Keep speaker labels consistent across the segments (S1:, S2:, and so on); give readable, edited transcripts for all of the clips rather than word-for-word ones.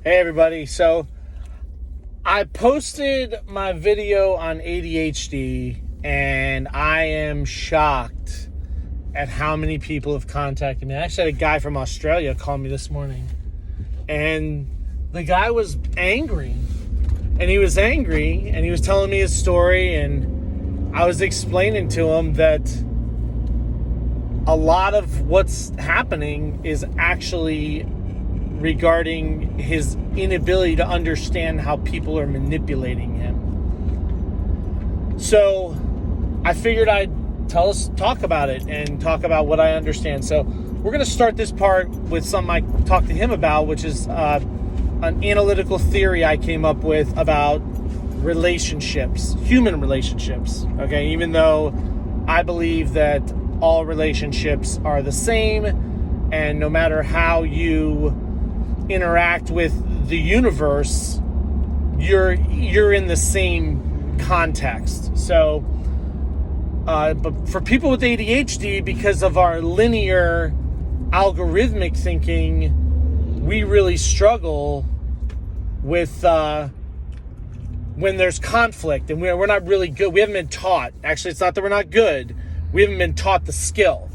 S1: Hey everybody, so I posted my video on ADHD and I am shocked at how many people have contacted me. I actually had a guy from Australia call me this morning and the guy was angry and he was telling me his story, and I was explaining to him that a lot of what's happening is actually regarding his inability to understand how people are manipulating him. So I figured I'd talk about it and talk about what I understand. So we're going to start this part with something I talked to him about, which is an analytical theory I came up with about relationships, human relationships. Okay, even though I believe that all relationships are the same, and no matter how you interact with the universe, you're in the same context. So but for people with ADHD, because of our linear algorithmic thinking, we really struggle with when there's conflict, and we're not really good. We haven't been taught. Actually, it's not that we're not good. We haven't been taught the skill.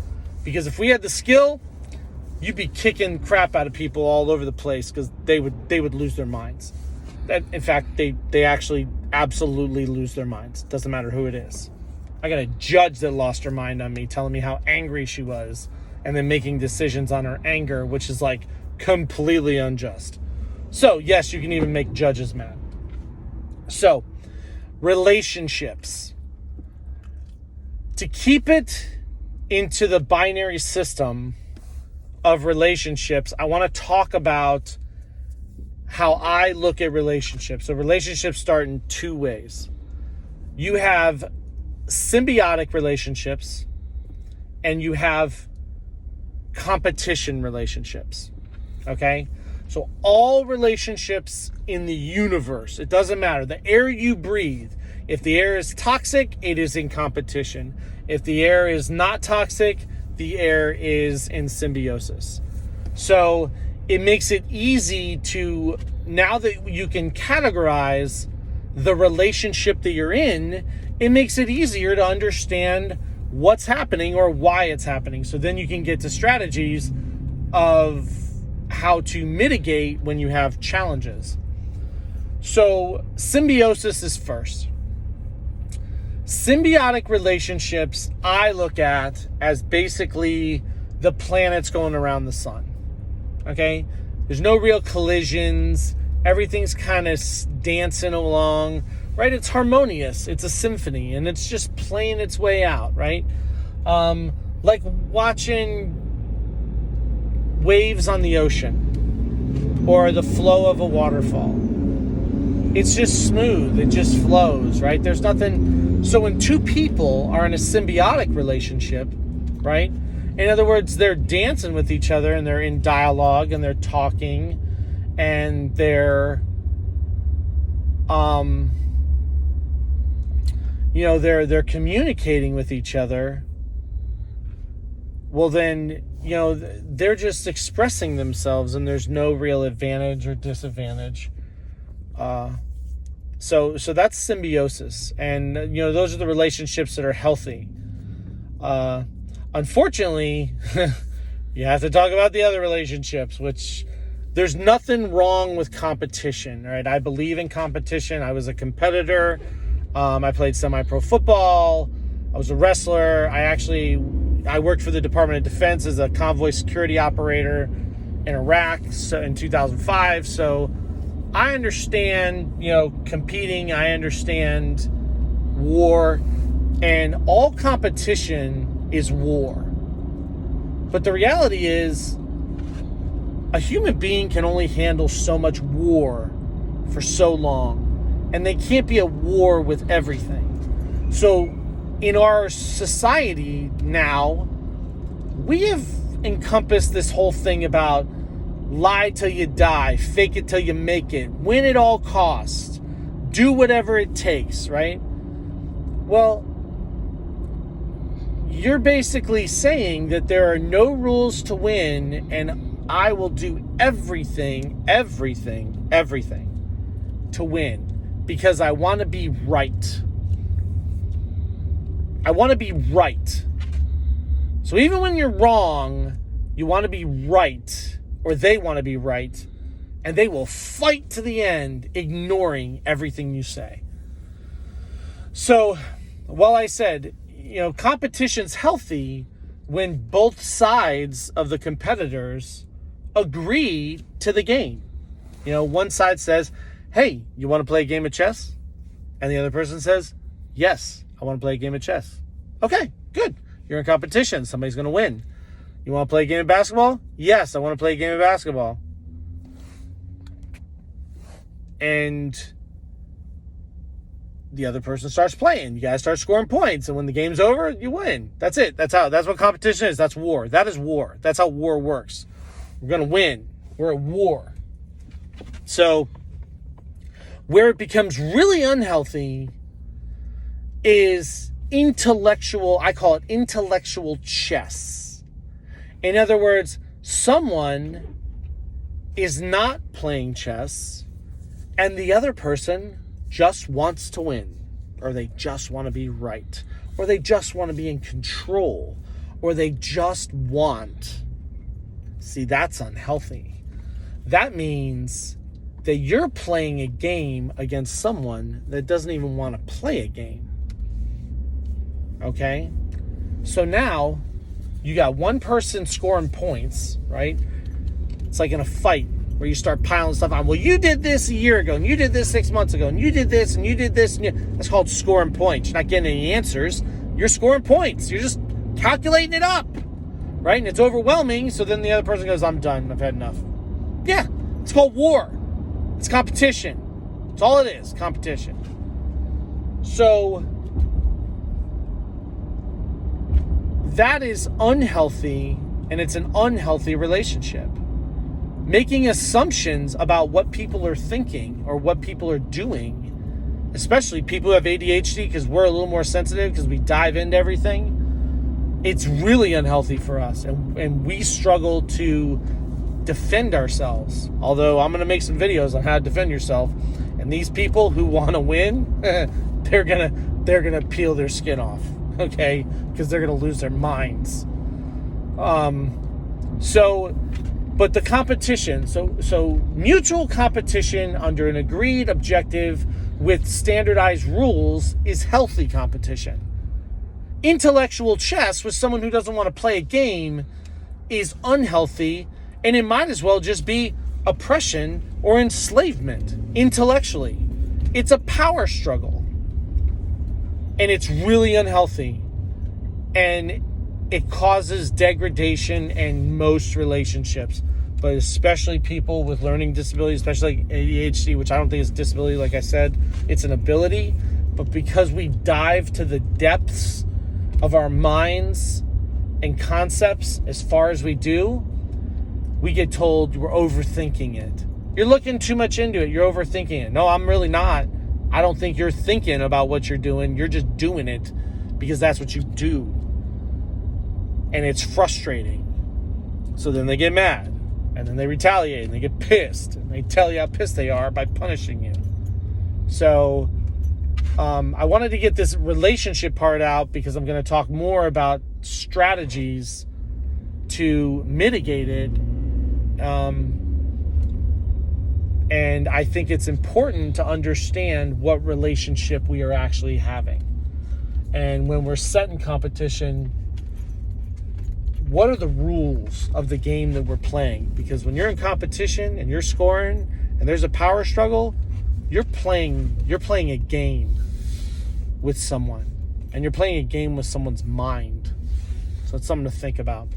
S1: Because if we had the skill, you'd be kicking crap out of people all over the place because they would lose their minds. In fact, they actually absolutely lose their minds. Doesn't matter who it is. I got a judge that lost her mind on me, telling me how angry she was, and then making decisions on her anger, which is like completely unjust. So yes, you can even make judges mad. So relationships. To keep it into the binary system of relationships, I want to talk about how I look at relationships. So relationships start in two ways. You have symbiotic relationships and you have competition relationships. Okay? So all relationships in the universe, it doesn't matter. The air you breathe, if the air is toxic, it is in competition. If the air is not toxic, the air is in symbiosis. So it makes it easy to, now that you can categorize the relationship that you're in, it makes it easier to understand what's happening or why it's happening. So then you can get to strategies of how to mitigate when you have challenges. So symbiosis is first. Symbiotic relationships I look at as basically the planets going around the sun. Okay? There's no real collisions. Everything's kind of dancing along, right? It's harmonious. It's a symphony, and it's just playing its way out, right? Like watching waves on the ocean or the flow of a waterfall. It's just smooth. It just flows, right? There's nothing. So when two people are in a symbiotic relationship, right? In other words, they're dancing with each other and they're in dialogue and they're talking and they're, they're communicating with each other. Well, then, they're just expressing themselves and there's no real advantage or disadvantage. So that's symbiosis. And, those are the relationships that are healthy. Unfortunately, you have to talk about the other relationships, which there's nothing wrong with competition, right? I believe in competition. I was a competitor. I played semi-pro football. I was a wrestler. I worked for the Department of Defense as a convoy security operator in Iraq in 2005. So I understand, competing. I understand war, and all competition is war. But the reality is, a human being can only handle so much war for so long, and they can't be at war with everything. So in our society now, we have encompassed this whole thing about lie till you die, fake it till you make it, win at all costs, do whatever it takes, right? Well, you're basically saying that there are no rules to win and I will do everything to win because I want to be right. I want to be right. So even when you're wrong, you want to be right, or they want to be right, and they will fight to the end, ignoring everything you say. So, while I said, competition's healthy when both sides of the competitors agree to the game. One side says, hey, you want to play a game of chess? And the other person says, yes, I want to play a game of chess. Okay, good. You're in competition. Somebody's going to win. You want to play a game of basketball? Yes, I want to play a game of basketball. And the other person starts playing. You guys start scoring points. And when the game's over, you win. That's it. That's what competition is. That's war. That is war. That's how war works. We're going to win. We're at war. So, where it becomes really unhealthy is I call it intellectual chess. In other words, someone is not playing chess and the other person just wants to win, or they just want to be right, or they just want to be in control, or they just want. See, that's unhealthy. That means that you're playing a game against someone that doesn't even want to play a game. Okay? So now you got one person scoring points, right? It's like in a fight where you start piling stuff on. Well, you did this a year ago, and you did this 6 months ago, and you did this, and you did this. That's called scoring points. You're not getting any answers. You're scoring points. You're just calculating it up, right? And it's overwhelming, so then the other person goes, I'm done. I've had enough. Yeah, it's called war. It's competition. That's all it is, competition. So that is unhealthy, and it's an unhealthy relationship. Making assumptions about what people are thinking or what people are doing, especially people who have ADHD, because we're a little more sensitive because we dive into everything, it's really unhealthy for us. And we struggle to defend ourselves. Although I'm going to make some videos on how to defend yourself. And these people who want to win, they're gonna peel their skin off, okay? Because they're going to lose their minds. But the competition, so mutual competition under an agreed objective with standardized rules is healthy competition. Intellectual chess with someone who doesn't want to play a game is unhealthy, and it might as well just be oppression or enslavement intellectually. It's a power struggle, and it's really unhealthy, and it causes degradation in most relationships, but especially people with learning disabilities, especially like ADHD, which I don't think is a disability, like I said, it's an ability. But because we dive to the depths of our minds and concepts as far as we do, we get told we're overthinking it. You're looking too much into it. You're overthinking it. No, I'm really not. I don't think you're thinking about what you're doing. You're just doing it because that's what you do. And it's frustrating. So then they get mad, and then they retaliate, and they get pissed, and they tell you how pissed they are by punishing you. So I wanted to get this relationship part out because I'm going to talk more about strategies to mitigate it. And I think it's important to understand what relationship we are actually having. And when we're set in competition, what are the rules of the game that we're playing? Because when you're in competition and you're scoring and there's a power struggle, you're playing a game with someone, and you're playing a game with someone's mind. So it's something to think about.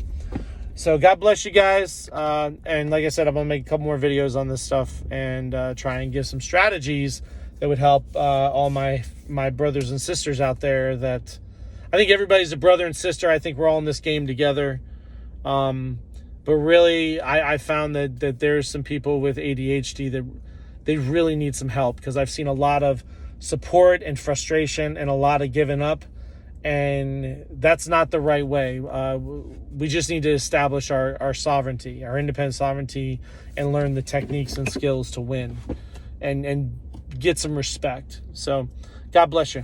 S1: So God bless you guys. And like I said, I'm going to make a couple more videos on this stuff and try and give some strategies that would help all my brothers and sisters out there. That I think everybody's a brother and sister. I think we're all in this game together. But really, I found that there's some people with ADHD that they really need some help, because I've seen a lot of support and frustration and a lot of giving up. And that's not the right way. We just need to establish our sovereignty, our independent sovereignty, and learn the techniques and skills to win and get some respect. So God bless you.